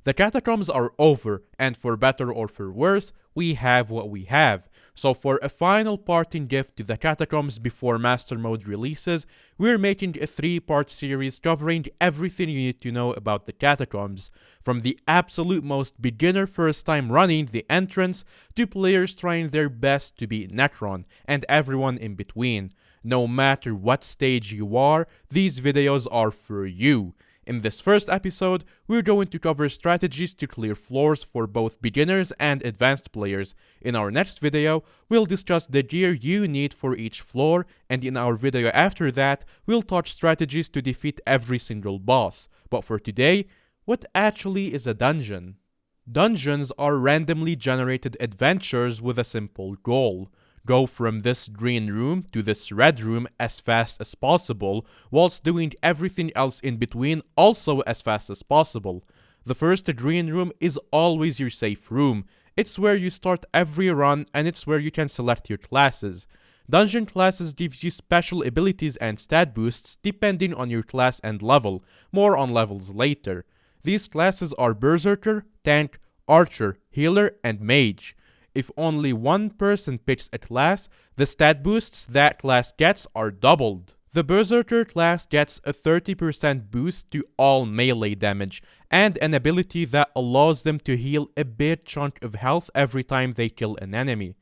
The catacombs are over, and for better or for worse, we have what we have. So for a final parting gift to the catacombs before Master Mode releases, we're making a 3-part series covering everything you need to know about the catacombs, from the absolute most beginner first time running the entrance, to players trying their best to beat Necron, and everyone in between. No matter what stage you are, these videos are for you. In this first episode, we're going to cover strategies to clear floors for both beginners and advanced players. In our next video, we'll discuss the gear you need for each floor, and in our video after that, we'll touch strategies to defeat every single boss. But for today, what actually is a dungeon? Dungeons are randomly generated adventures with a simple goal. Go from this green room to this red room as fast as possible, whilst doing everything else in between also as fast as possible. The first green room is always your safe room. It's where you start every run, and it's where you can select your classes. Dungeon classes gives you special abilities and stat boosts depending on your class and level. More on levels later. These classes are Berserker, Tank, Archer, Healer, and Mage. If only one person picks a class, the stat boosts that class gets are doubled. The Berserker class gets a 30% boost to all melee damage, and an ability that allows them to heal a big chunk of health every time they kill an enemy.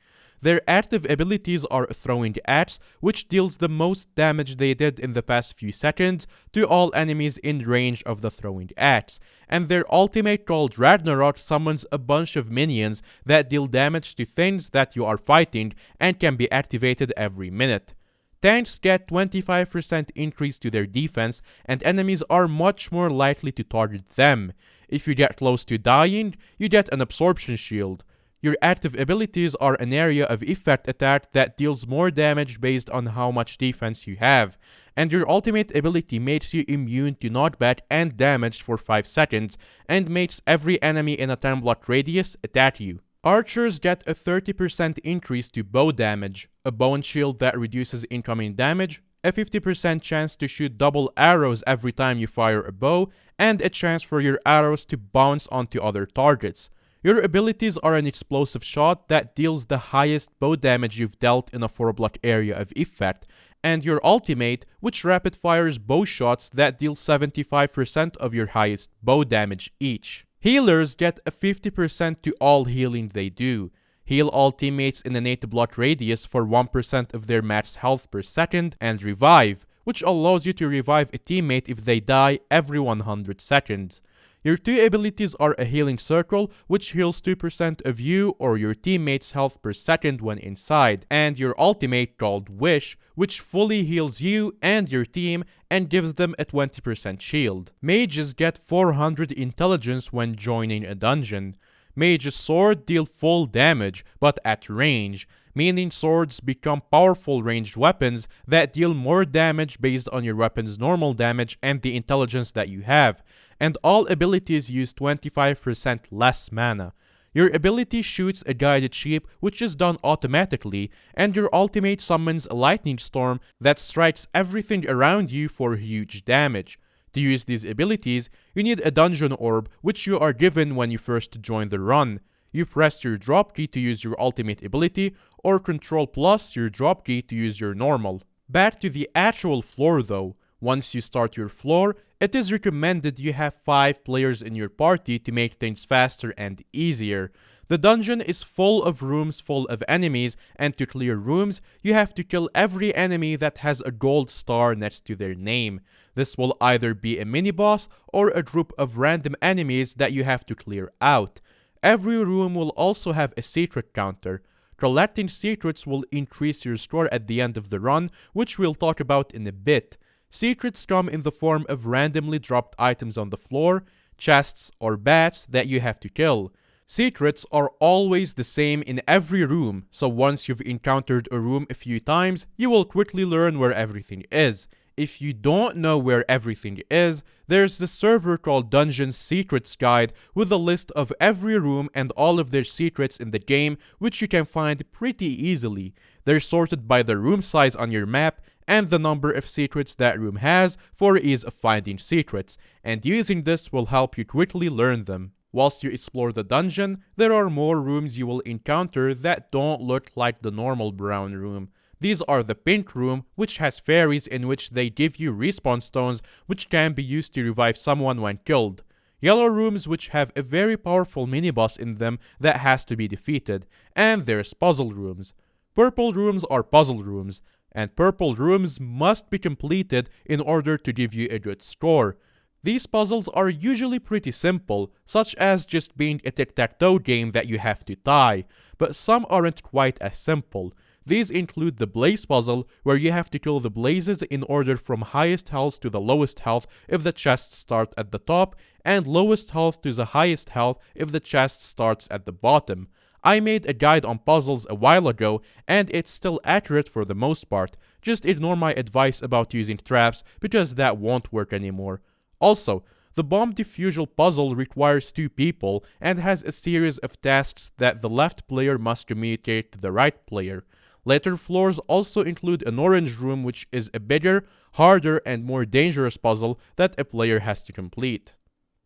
Their active abilities are Throwing Axe, which deals the most damage they did in the past few seconds to all enemies in range of the Throwing Axe, and their ultimate called Ragnarok summons a bunch of minions that deal damage to things that you are fighting and can be activated every minute. Tanks get 25% increase to their defense, and enemies are much more likely to target them. If you get close to dying, you get an Absorption Shield. Your active abilities are an area of effect attack that deals more damage based on how much defense you have, and your ultimate ability makes you immune to knockback and damage for 5 seconds, and makes every enemy in a 10 block radius attack you. Archers get a 30% increase to bow damage, a bone shield that reduces incoming damage, a 50% chance to shoot double arrows every time you fire a bow, and a chance for your arrows to bounce onto other targets. Your abilities are an explosive shot that deals the highest bow damage you've dealt in a 4 block area of effect, and your ultimate, which rapid fires bow shots that deal 75% of your highest bow damage each. Healers get a 50% to all healing they do. Heal all teammates in an 8 block radius for 1% of their max health per second, and Revive, which allows you to revive a teammate if they die every 100 seconds. Your 2 abilities are a Healing Circle, which heals 2% of you or your teammates' health per second when inside, and your ultimate called Wish, which fully heals you and your team and gives them a 20% shield. Mages get 400 intelligence when joining a dungeon. Mage's sword deal full damage, but at range, meaning swords become powerful ranged weapons that deal more damage based on your weapon's normal damage and the intelligence that you have, and all abilities use 25% less mana. Your ability shoots a guided sheep, which is done automatically, and your ultimate summons a lightning storm that strikes everything around you for huge damage. To use these abilities, you need a dungeon orb, which you are given when you first join the run. You press your drop key to use your ultimate ability, or Ctrl plus your drop key to use your normal. Back to the actual floor though. Once you start your floor, it is recommended you have 5 players in your party to make things faster and easier. The dungeon is full of rooms full of enemies, and to clear rooms, you have to kill every enemy that has a gold star next to their name. This will either be a mini-boss or a group of random enemies that you have to clear out. Every room will also have a secret counter. Collecting secrets will increase your score at the end of the run, which we'll talk about in a bit. Secrets come in the form of randomly dropped items on the floor, chests, or bats that you have to kill. Secrets are always the same in every room, so once you've encountered a room a few times, you will quickly learn where everything is. If you don't know where everything is, there's the server called Dungeons Secrets Guide with a list of every room and all of their secrets in the game, which you can find pretty easily. They're sorted by the room size on your map and the number of secrets that room has for ease of finding secrets, and using this will help you quickly learn them. Whilst you explore the dungeon, there are more rooms you will encounter that don't look like the normal brown room. These are the pink room, which has fairies in which they give you respawn stones which can be used to revive someone when killed. Yellow rooms which have a very powerful mini-boss in them that has to be defeated. And there's puzzle rooms. Purple rooms are puzzle rooms, and purple rooms must be completed in order to give you a good score. These puzzles are usually pretty simple, such as just being a tic-tac-toe game that you have to tie, but some aren't quite as simple. These include the blaze puzzle, where you have to kill the blazes in order from highest health to the lowest health if the chests start at the top, and lowest health to the highest health if the chest starts at the bottom. I made a guide on puzzles a while ago, and it's still accurate for the most part. Just ignore my advice about using traps, because that won't work anymore. Also, the bomb defusal puzzle requires 2 people and has a series of tasks that the left player must communicate to the right player. Later floors also include an orange room, which is a bigger, harder, and more dangerous puzzle that a player has to complete.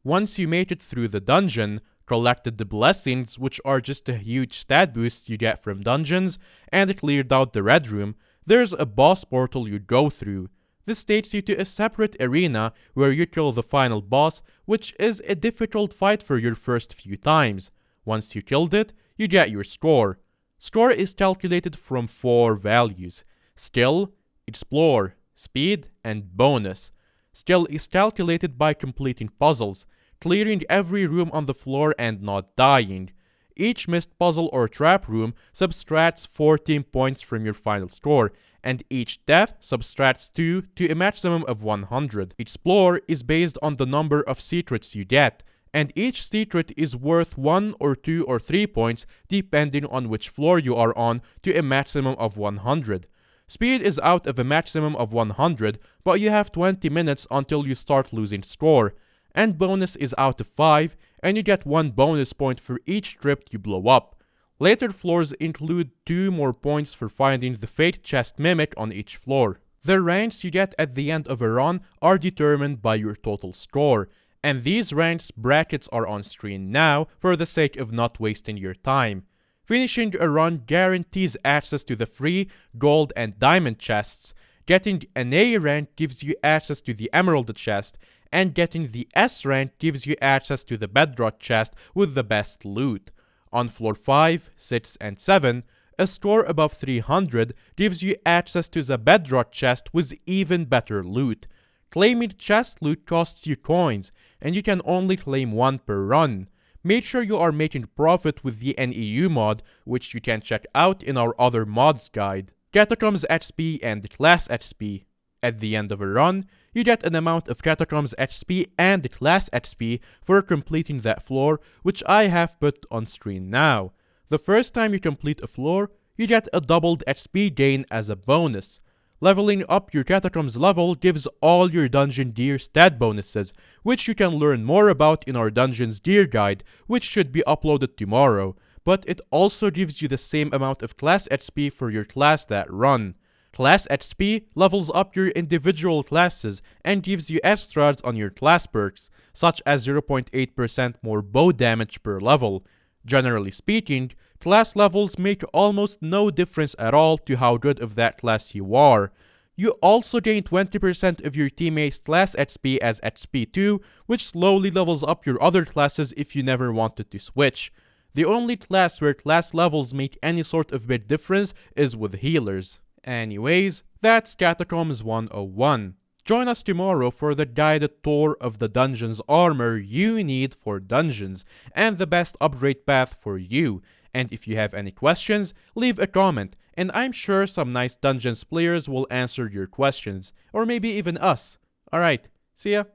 Once you made it through the dungeon, collected the blessings, which are just a huge stat boost you get from dungeons, and cleared out the red room, there's a boss portal you go through. This takes you to a separate arena where you kill the final boss, which is a difficult fight for your first few times. Once you killed it, you get your score. Score is calculated from 4 values: skill, explore, speed, and bonus. Skill is calculated by completing puzzles, clearing every room on the floor and not dying. Each missed puzzle or trap room subtracts 14 points from your final score, and each death subtracts 2 to a maximum of 100. Explore is based on the number of secrets you get, and each secret is worth 1 or 2 or 3 points depending on which floor you are on, to a maximum of 100. Speed is out of a maximum of 100, but you have 20 minutes until you start losing score. And bonus is out of 5, and you get 1 bonus point for each trip you blow up. Later floors include 2 more points for finding the fake chest mimic on each floor. The ranks you get at the end of a run are determined by your total score, and these ranks brackets are on screen now for the sake of not wasting your time. Finishing a run guarantees access to the free gold and diamond chests. Getting an A rank gives you access to the emerald chest, and getting the S rank gives you access to the bedrock chest with the best loot. On floor 5, 6, and 7, a score above 300 gives you access to the bedrock chest with even better loot. Claiming chest loot costs you coins, and you can only claim 1 per run. Make sure you are making profit with the NEU mod, which you can check out in our other mods guide. Catacombs XP and Class XP. At the end of a run, you get an amount of Catacombs XP and Class XP for completing that floor, which I have put on screen now. The first time you complete a floor, you get a doubled XP gain as a bonus. Leveling up your Catacombs level gives all your dungeon gear stat bonuses, which you can learn more about in our Dungeons Gear guide, which should be uploaded tomorrow, but it also gives you the same amount of Class XP for your class that run. Class XP levels up your individual classes and gives you extras on your class perks, such as 0.8% more bow damage per level. Generally speaking, class levels make almost no difference at all to how good of that class you are. You also gain 20% of your teammates' class XP as XP2, which slowly levels up your other classes if you never wanted to switch. The only class where class levels make any sort of big difference is with healers. Anyways, that's Catacombs 101. Join us tomorrow for the guided tour of the dungeon's armor you need for dungeons, and the best upgrade path for you. And if you have any questions, leave a comment, and I'm sure some nice Dungeons players will answer your questions, or maybe even us. Alright, see ya!